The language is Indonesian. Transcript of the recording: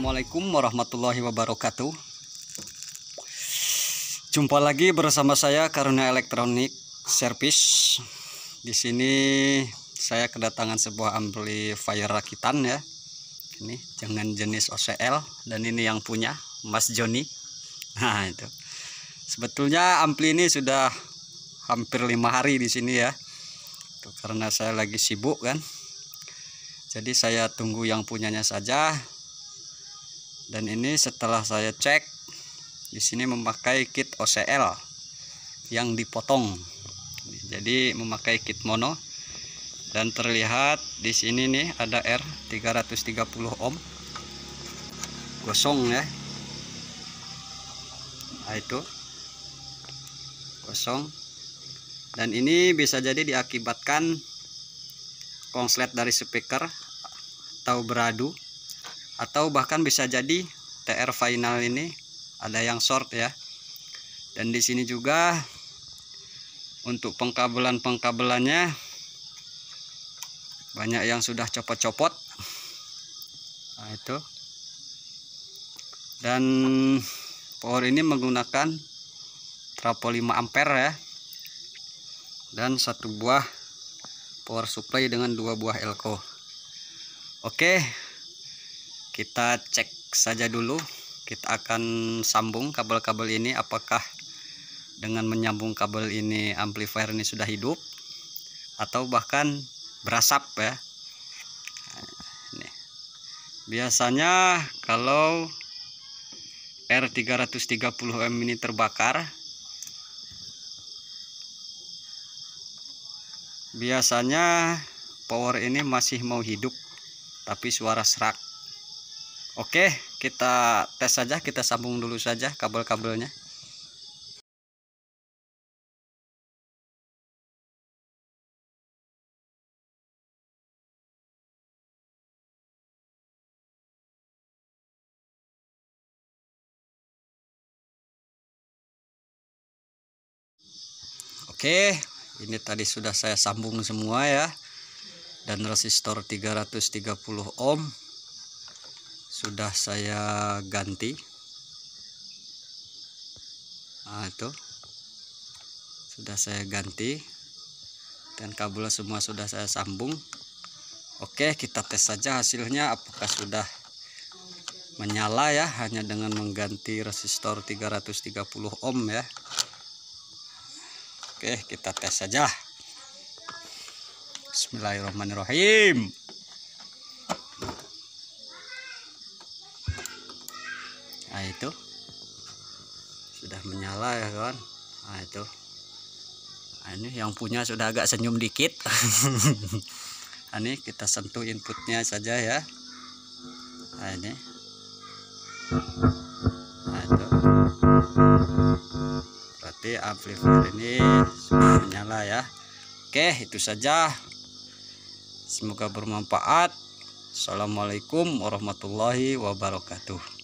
Assalamualaikum warahmatullahi wabarakatuh. Jumpa lagi bersama saya Karunia Elektronik Service. Di sini saya kedatangan sebuah amplifier rakitan ya. Ini dengan jenis OCL dan ini yang punya Mas Joni. Nah, itu. Sebetulnya ampli ini sudah hampir 5 hari di sini ya. Tuh, karena saya lagi sibuk kan. Jadi saya tunggu yang punyanya saja. Dan ini setelah saya cek, di sini memakai kit OCL yang dipotong. Jadi memakai kit mono dan terlihat di sini nih ada R 330 ohm kosong ya. Nah, itu kosong. Dan ini bisa jadi diakibatkan konslet dari speaker atau beradu, atau bahkan bisa jadi TR final ini ada yang short ya. Dan di sini juga untuk pengkabelannya banyak yang sudah copot-copot. Nah, itu. Dan power ini menggunakan trafo 5 ampere ya. Dan satu buah power supply dengan 2 buah elko. Oke, kita cek saja dulu. Kita akan sambung kabel-kabel ini, apakah dengan menyambung kabel ini amplifier ini sudah hidup atau bahkan berasap ya. Ini. Biasanya kalau R330M ini terbakar, biasanya power ini masih mau hidup tapi suara serak. Oke, kita tes saja, kita sambung dulu saja kabel-kabelnya. Oke, ini tadi sudah saya sambung semua ya. Dan resistor 330 ohm sudah saya ganti. Nah, itu sudah saya ganti dan kabel semua sudah saya sambung. Oke, kita tes saja hasilnya apakah sudah menyala ya, hanya dengan mengganti resistor 330 ohm ya. Oke, kita tes saja. Bismillahirrahmanirrahim. Nah, itu sudah menyala ya kawan. Nah, itu. Nah, ini yang punya sudah agak senyum dikit. Nah, ini kita sentuh inputnya saja ya. Nah, ini. Nah, itu. Berarti amplifier ini sudah menyala ya. Oke, itu saja. Semoga bermanfaat. Assalamualaikum warahmatullahi wabarakatuh.